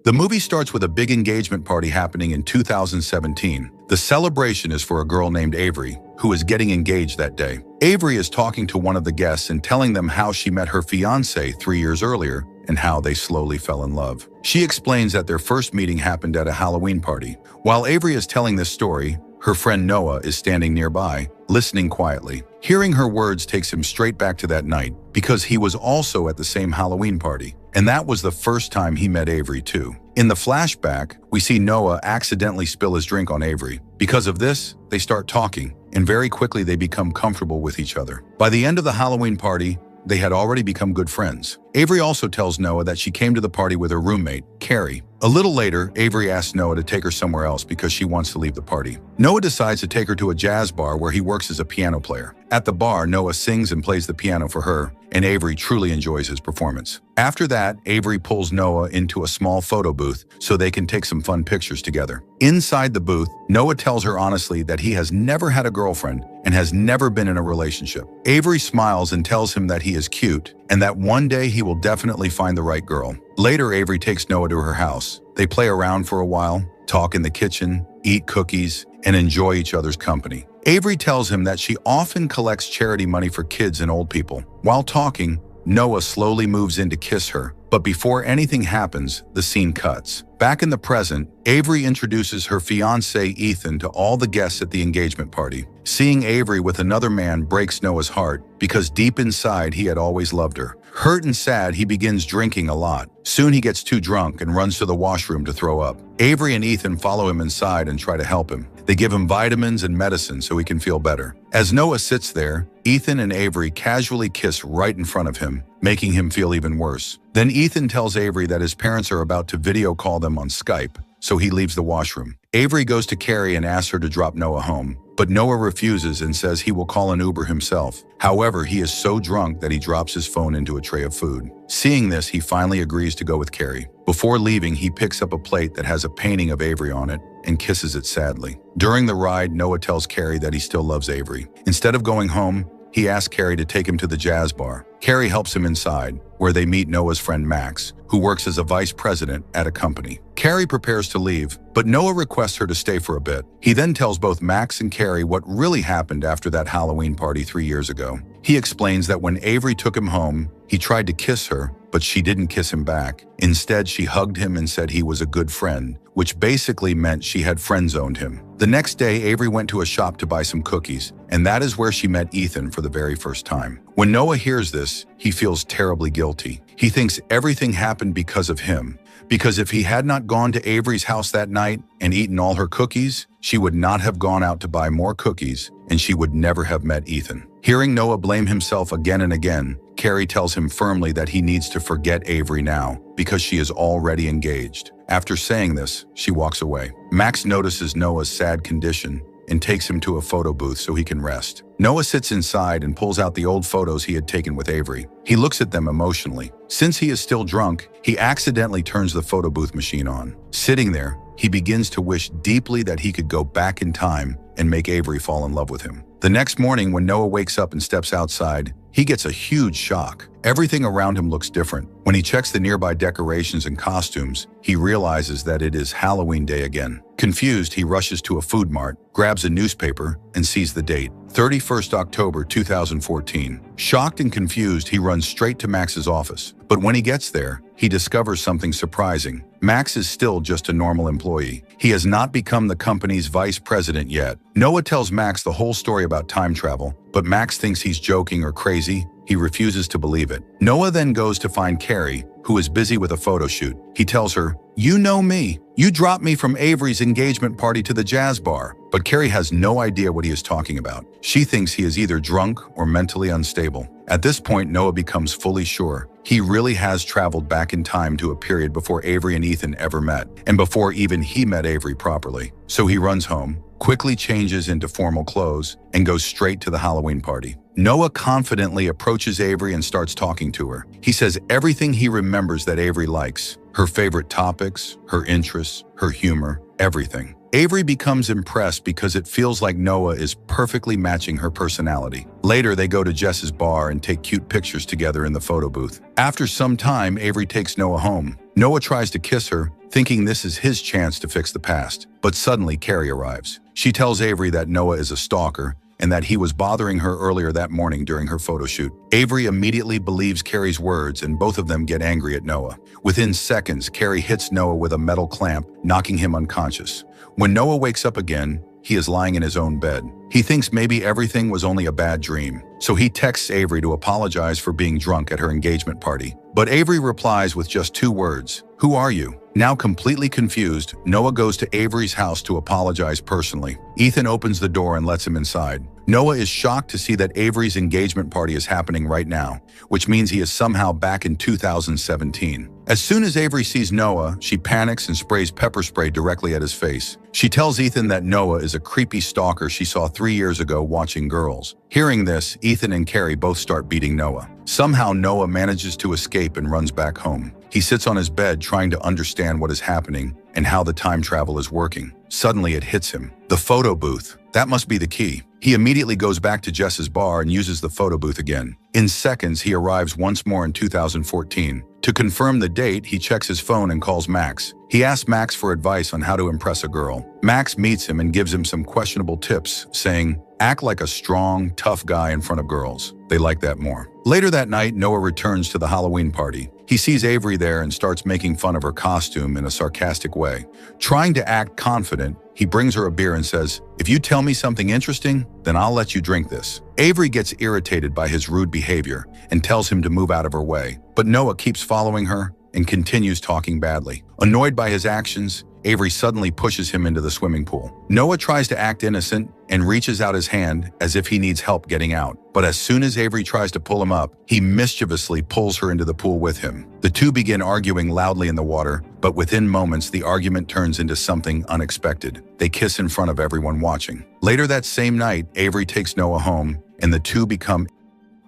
The movie starts with a big engagement party happening in 2017. The celebration is for a girl named Avery, who is getting engaged that day. Avery is talking to one of the guests and telling them how she met her fiancé 3 years earlier and how they slowly fell in love. She explains that their first meeting happened at a Halloween party. While Avery is telling this story, her friend Noah is standing nearby, listening quietly. Hearing her words takes him straight back to that night, because he was also at the same Halloween party. And that was the first time he met Avery too. In the flashback, we see Noah accidentally spill his drink on Avery. Because of this, they start talking, and very quickly they become comfortable with each other. By the end of the Halloween party, they had already become good friends. Avery also tells Noah that she came to the party with her roommate, Carrie. A little later, Avery asks Noah to take her somewhere else because she wants to leave the party. Noah decides to take her to a jazz bar where he works as a piano player. At the bar, Noah sings and plays the piano for her, and Avery truly enjoys his performance. After that, Avery pulls Noah into a small photo booth so they can take some fun pictures together. Inside the booth, Noah tells her honestly that he has never had a girlfriend and has never been in a relationship. Avery smiles and tells him that he is cute and that one day he will definitely find the right girl. Later, Avery takes Noah to her house. They play around for a while, talk in the kitchen, eat cookies, and enjoy each other's company. Avery tells him that she often collects charity money for kids and old people. While talking, Noah slowly moves in to kiss her, but before anything happens, the scene cuts. Back in the present, Avery introduces her fiancé Ethan to all the guests at the engagement party. Seeing Avery with another man breaks Noah's heart because deep inside he had always loved her. Hurt and sad, he begins drinking a lot. Soon he gets too drunk and runs to the washroom to throw up. Avery and Ethan follow him inside and try to help him. They give him vitamins and medicine so he can feel better. As Noah sits there, Ethan and Avery casually kiss right in front of him, making him feel even worse. Then Ethan tells Avery that his parents are about to video call them on Skype, so he leaves the washroom. Avery goes to Carrie and asks her to drop Noah home, but Noah refuses and says he will call an Uber himself. However, he is so drunk that he drops his phone into a tray of food. Seeing this, he finally agrees to go with Carrie. Before leaving, he picks up a plate that has a painting of Avery on it and kisses it sadly. During the ride, Noah tells Carrie that he still loves Avery. Instead of going home, he asks Carrie to take him to the jazz bar. Carrie helps him inside, where they meet Noah's friend Max, who works as a vice president at a company. Carrie prepares to leave, but Noah requests her to stay for a bit. He then tells both Max and Carrie what really happened after that Halloween party 3 years ago. He explains that when Avery took him home, he tried to kiss her, but she didn't kiss him back. Instead, she hugged him and said he was a good friend, which basically meant she had friend-zoned him. The next day, Avery went to a shop to buy some cookies, and that is where she met Ethan for the very first time. When Noah hears this, he feels terribly guilty. He thinks everything happened because of him, because if he had not gone to Avery's house that night and eaten all her cookies, she would not have gone out to buy more cookies, and she would never have met Ethan. Hearing Noah blame himself again and again, Carrie tells him firmly that he needs to forget Avery now because she is already engaged. After saying this, she walks away. Max notices Noah's sad condition and takes him to a photo booth so he can rest. Noah sits inside and pulls out the old photos he had taken with Avery. He looks at them emotionally. Since he is still drunk, he accidentally turns the photo booth machine on. Sitting there, he begins to wish deeply that he could go back in time and make Avery fall in love with him. The next morning, when Noah wakes up and steps outside, he gets a huge shock. Everything around him looks different. When he checks the nearby decorations and costumes, he realizes that it is Halloween day again. Confused, he rushes to a food mart, grabs a newspaper, and sees the date, 31st October 2014. Shocked and confused, he runs straight to Max's office. But when he gets there, he discovers something surprising. Max is still just a normal employee. He has not become the company's vice president yet. Noah tells Max the whole story about time travel, but Max thinks he's joking or crazy. He refuses to believe it. Noah then goes to find Carrie, who is busy with a photo shoot. He tells her, "You know me. You dropped me from Avery's engagement party to the jazz bar." But Carrie has no idea what he is talking about. She thinks he is either drunk or mentally unstable. At this point, Noah becomes fully sure. He really has traveled back in time to a period before Avery and Ethan ever met, and before even he met Avery properly. So he runs home, quickly changes into formal clothes, and goes straight to the Halloween party. Noah confidently approaches Avery and starts talking to her. He says everything he remembers that Avery likes, her favorite topics, her interests, her humor, everything. Avery becomes impressed because it feels like Noah is perfectly matching her personality. Later, they go to Jess's bar and take cute pictures together in the photo booth. After some time, Avery takes Noah home. Noah tries to kiss her, thinking this is his chance to fix the past. But suddenly Carrie arrives. She tells Avery that Noah is a stalker and that he was bothering her earlier that morning during her photo shoot. Avery immediately believes Carrie's words and both of them get angry at Noah. Within seconds, Carrie hits Noah with a metal clamp, knocking him unconscious. When Noah wakes up again, he is lying in his own bed. He thinks maybe everything was only a bad dream, so he texts Avery to apologize for being drunk at her engagement party. But Avery replies with just 2 words, "Who are you?" Now completely confused, Noah goes to Avery's house to apologize personally. Ethan opens the door and lets him inside. Noah is shocked to see that Avery's engagement party is happening right now, which means he is somehow back in 2017. As soon as Avery sees Noah, she panics and sprays pepper spray directly at his face. She tells Ethan that Noah is a creepy stalker she saw 3 years ago watching girls. Hearing this, Ethan and Carrie both start beating Noah. Somehow Noah manages to escape and runs back home. He sits on his bed trying to understand what is happening and how the time travel is working. Suddenly it hits him. The photo booth. That must be the key. He immediately goes back to Jess's bar and uses the photo booth again. In seconds, he arrives once more in 2014. To confirm the date, he checks his phone and calls Max. He asks Max for advice on how to impress a girl. Max meets him and gives him some questionable tips, saying, "Act like a strong, tough guy in front of girls. They like that more." Later that night, Noah returns to the Halloween party. He sees Avery there and starts making fun of her costume in a sarcastic way. Trying to act confident, he brings her a beer and says, "If you tell me something interesting, then I'll let you drink this." Avery gets irritated by his rude behavior and tells him to move out of her way. But Noah keeps following her and continues talking badly. Annoyed by his actions, Avery suddenly pushes him into the swimming pool. Noah tries to act innocent and reaches out his hand as if he needs help getting out. But as soon as Avery tries to pull him up, he mischievously pulls her into the pool with him. The two begin arguing loudly in the water, but within moments the argument turns into something unexpected. They kiss in front of everyone watching. Later that same night, Avery takes Noah home, and the two become.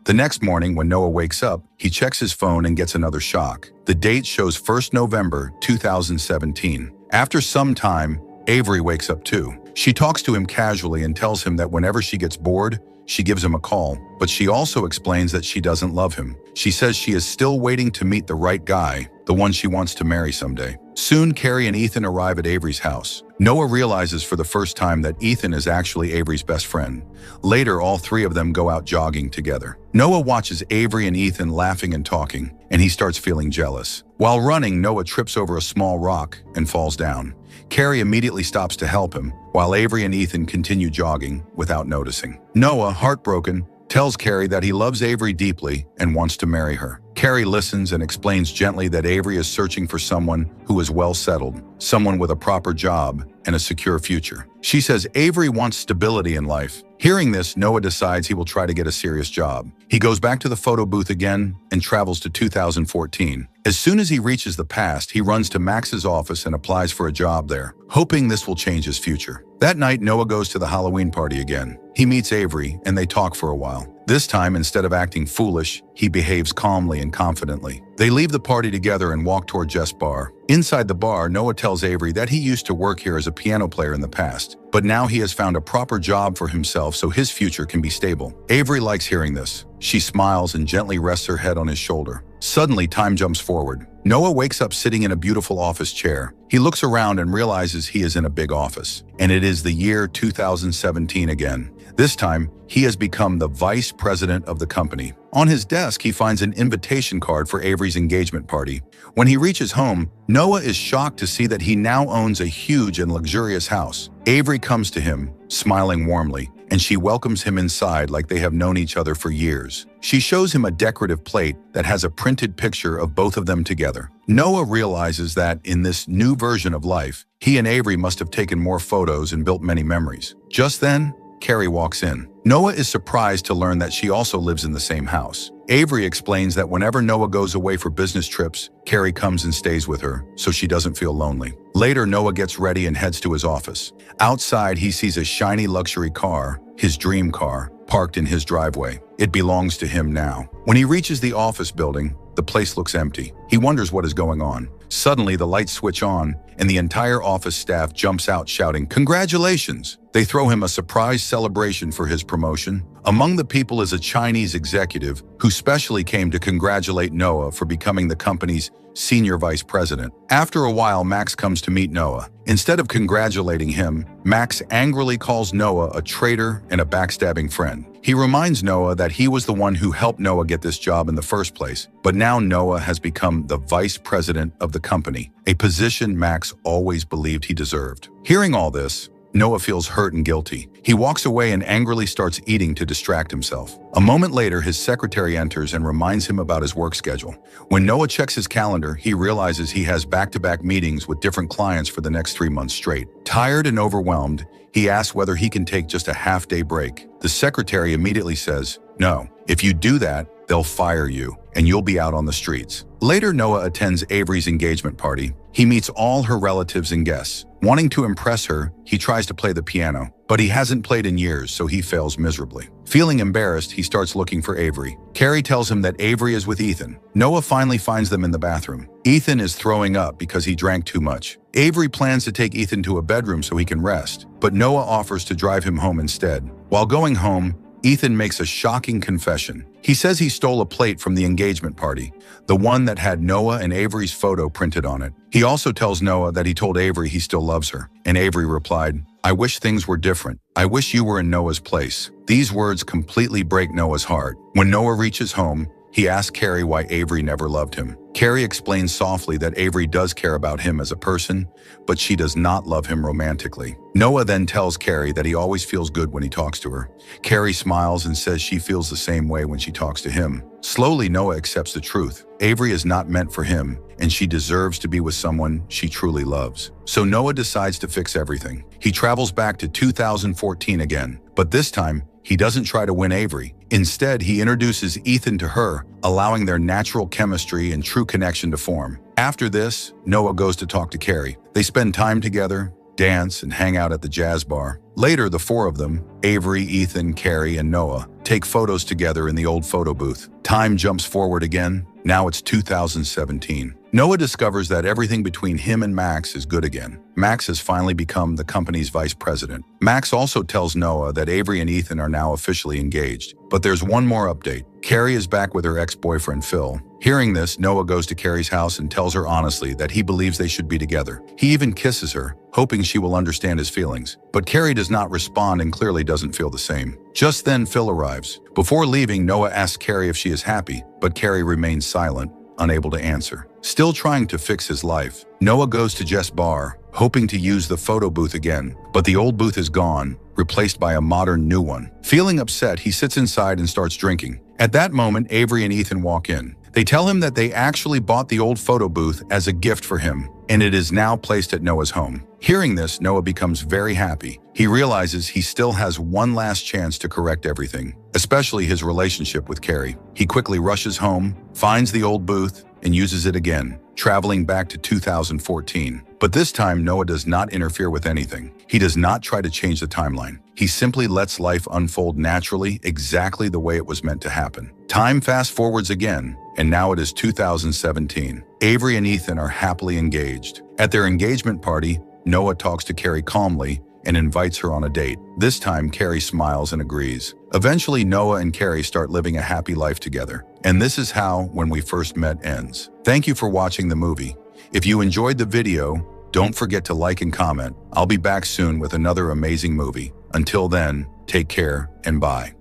The next morning, when Noah wakes up, he checks his phone and gets another shock. The date shows 1st November 2017. After some time, Avery wakes up too. She talks to him casually and tells him that whenever she gets bored, she gives him a call, but she also explains that she doesn't love him. She says she is still waiting to meet the right guy, the one she wants to marry someday. Soon, Carrie and Ethan arrive at Avery's house. Noah realizes for the first time that Ethan is actually Avery's best friend. Later, all 3 of them go out jogging together. Noah watches Avery and Ethan laughing and talking, and he starts feeling jealous. While running, Noah trips over a small rock and falls down. Carrie immediately stops to help him, while Avery and Ethan continue jogging without noticing. Noah, heartbroken, tells Carrie that he loves Avery deeply and wants to marry her. Carrie listens and explains gently that Avery is searching for someone who is well settled, someone with a proper job and a secure future. She says Avery wants stability in life. Hearing this, Noah decides he will try to get a serious job. He goes back to the photo booth again and travels to 2014. As soon as he reaches the past, he runs to Max's office and applies for a job there, hoping this will change his future. That night, Noah goes to the Halloween party again. He meets Avery and they talk for a while. This time, instead of acting foolish, he behaves calmly and confidently. They leave the party together and walk toward Jess' bar. Inside the bar, Noah tells Avery that he used to work here as a piano player in the past, but now he has found a proper job for himself so his future can be stable. Avery likes hearing this. She smiles and gently rests her head on his shoulder. Suddenly, time jumps forward. Noah wakes up sitting in a beautiful office chair. He looks around and realizes he is in a big office, and it is the year 2017 again. This time, he has become the vice president of the company. On his desk, he finds an invitation card for Avery's engagement party. When he reaches home, Noah is shocked to see that he now owns a huge and luxurious house. Avery comes to him, smiling warmly, and she welcomes him inside like they have known each other for years. She shows him a decorative plate that has a printed picture of both of them together. Noah realizes that, in this new version of life, he and Avery must have taken more photos and built many memories. Just then, Carrie walks in. Noah is surprised to learn that she also lives in the same house. Avery explains that whenever Noah goes away for business trips, Carrie comes and stays with her, so she doesn't feel lonely. Later, Noah gets ready and heads to his office. Outside, he sees a shiny luxury car, his dream car, parked in his driveway. It belongs to him now. When he reaches the office building, the place looks empty. He wonders what is going on. Suddenly, the lights switch on, and the entire office staff jumps out shouting, "Congratulations!" They throw him a surprise celebration for his promotion. Among the people is a Chinese executive who specially came to congratulate Noah for becoming the company's senior vice president. After a while, Max comes to meet Noah. Instead of congratulating him, Max angrily calls Noah a traitor and a backstabbing friend. He reminds Noah that he was the one who helped Noah get this job in the first place, but now Noah has become the vice president of the company, a position Max always believed he deserved. Hearing all this, Noah feels hurt and guilty. He walks away and angrily starts eating to distract himself. A moment later, his secretary enters and reminds him about his work schedule. When Noah checks his calendar, he realizes he has back-to-back meetings with different clients for the next 3 months straight. Tired and overwhelmed, he asks whether he can take just a half-day break. The secretary immediately says, "No, if you do that, they'll fire you, and you'll be out on the streets." Later, Noah attends Avery's engagement party. He meets all her relatives and guests. Wanting to impress her, he tries to play the piano, but he hasn't played in years, so he fails miserably. Feeling embarrassed, he starts looking for Avery. Carrie tells him that Avery is with Ethan. Noah finally finds them in the bathroom. Ethan is throwing up because he drank too much. Avery plans to take Ethan to a bedroom so he can rest, but Noah offers to drive him home instead. While going home, Ethan makes a shocking confession. He says he stole a plate from the engagement party, the one that had Noah and Avery's photo printed on it. He also tells Noah that he told Avery he still loves her, and Avery replied, "I wish things were different. I wish you were in Noah's place." These words completely break Noah's heart. When Noah reaches home, he asks Carrie why Avery never loved him. Carrie explains softly that Avery does care about him as a person, but she does not love him romantically. Noah then tells Carrie that he always feels good when he talks to her. Carrie smiles and says she feels the same way when she talks to him. Slowly, Noah accepts the truth. Avery is not meant for him, and she deserves to be with someone she truly loves. So Noah decides to fix everything. He travels back to 2014 again, but this time, he doesn't try to win Avery. Instead, he introduces Ethan to her, allowing their natural chemistry and true connection to form. After this, Noah goes to talk to Carrie. They spend time together, dance, and hang out at the jazz bar. Later, the four of them, Avery, Ethan, Carrie, and Noah, take photos together in the old photo booth. Time jumps forward again. Now it's 2017. Noah discovers that everything between him and Max is good again. Max has finally become the company's vice president. Max also tells Noah that Avery and Ethan are now officially engaged. But there's one more update. Carrie is back with her ex-boyfriend, Phil. Hearing this, Noah goes to Carrie's house and tells her honestly that he believes they should be together. He even kisses her, hoping she will understand his feelings. But Carrie does not respond and clearly doesn't feel the same. Just then, Phil arrives. Before leaving, Noah asks Carrie if she is happy, but Carrie remains silent, unable to answer. Still trying to fix his life, Noah goes to Jess' bar, hoping to use the photo booth again, but the old booth is gone, replaced by a modern new one. Feeling upset, he sits inside and starts drinking. At that moment, Avery and Ethan walk in. They tell him that they actually bought the old photo booth as a gift for him, and it is now placed at Noah's home. Hearing this, Noah becomes very happy. He realizes he still has one last chance to correct everything, especially his relationship with Carrie. He quickly rushes home, finds the old booth, and uses it again, traveling back to 2014. But this time, Noah does not interfere with anything. He does not try to change the timeline. He simply lets life unfold naturally, exactly the way it was meant to happen. Time fast forwards again, and now it is 2017. Avery and Ethan are happily engaged. At their engagement party, Noah talks to Carrie calmly and invites her on a date. This time, Carrie smiles and agrees. Eventually, Noah and Carrie start living a happy life together. And this is how When We First Met ends. Thank you for watching the movie. If you enjoyed the video, don't forget to like and comment. I'll be back soon with another amazing movie. Until then, take care and bye.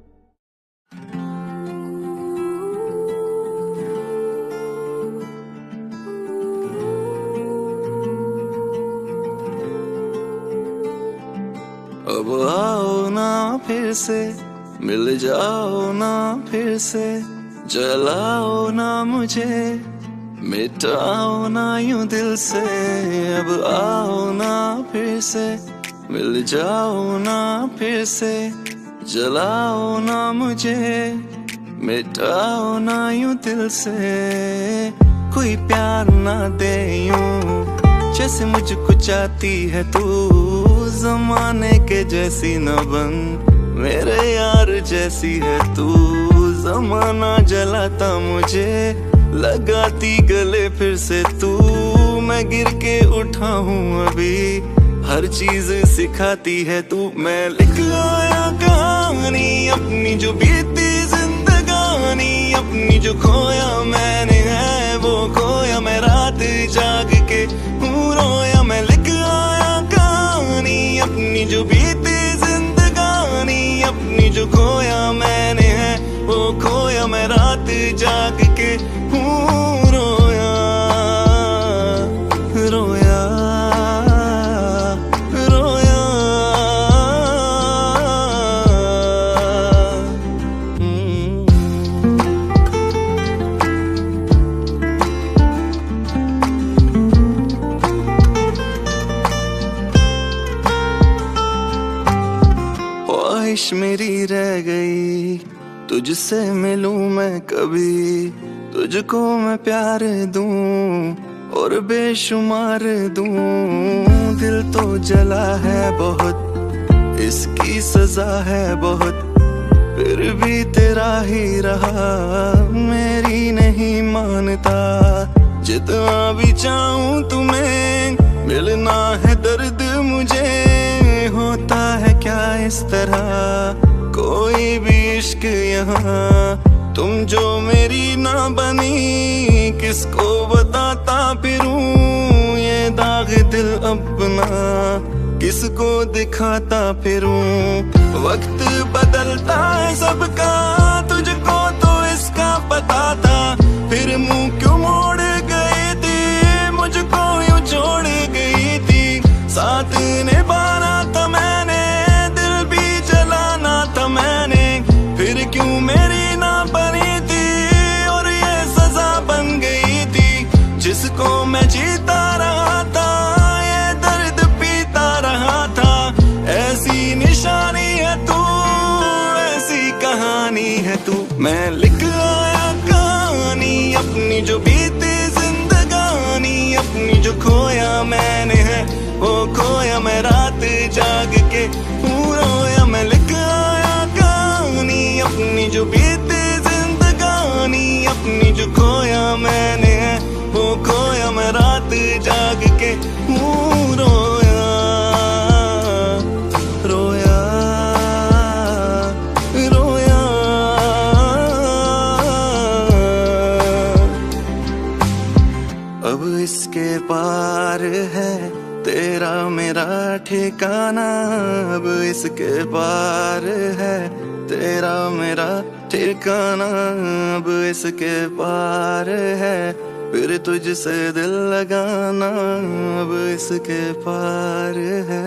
अब आओ ना फिर से मिल जाओ ना फिर से जलाओ ना मुझे मिटाओ ना यूं दिल से अब आओ ना फिर से मिल जाओ ना फिर से जलाओ ना मुझे मिटाओ ना यूं दिल से कोई प्यार ना दे यूं जैसे मुझको चाहती है तू ज़माने के जैसी न बन मेरे यार जैसी है तू ज़माना जलाता मुझे लगाती गले फिर से तू मैं गिर के उठा हूँ अभी हर चीज सिखाती है तू। मैं लिख आया कहानी अपनी जो बीती जिंदगानी, अपनी जो खोया मैंने है वो खोया मैं रात जाग के हूँ रोया। मैं लिख आया कहानी अपनी जो बीती जिंदगानी, अपनी जो खोया मैंने है वो खोया मैं रात जाग के हूँ रोया रोया रोया। ख्वाहिश मेरी रह गई तुझसे मिलूं मैं कभी, तुझको मैं प्यार दूं और बेशुमार दूं। दिल तो जला है बहुत, इसकी सजा है बहुत, फिर भी तेरा ही रहा मेरी नहीं मानता। जितना भी चाहूं तुम्हें मिलना है दर्द मुझे, होता है क्या इस तरह कोई भी इश्क यहाँ। तुम जो मेरी ना बनी किसको बताता फिरूं, ये दाग दिल अपना किसको दिखाता फिरूं। वक्त बदलता है सबका तुझको तो इसका पता था, फिर मुंह क्यों मोड़ गई थी मुझको यूं छोड़ गई थी। साथ निभाना था मैंने दिल भी जलाना था मैंने, फिर क्यों मेरी ना बनी थी और ये सजा बन गई थी। जिसको मैं जीता रहा था ये दर्द पीता रहा था। ऐसी निशानी है तू, ऐसी कहानी है तू। मैं लिख आया कहानी अपनी जो बीती जिंदगानी, अपनी जो खोया मैंने है वो खोया मैं रात जाग के हूँ रोया। मैं लिख आया कहानी अपनी जो बीती जिंदगानी, अपनी जो खोया मैंने है वो खोया मैं रात जाग के हूँ रोया रोया रोया। अब इसके पार है तेरा मेरा ठिकाना, अब इसके पार है तेरा मेरा ठिकाना। अब इसके पार है फिर तुझसे दिल लगाना, अब इसके पार है।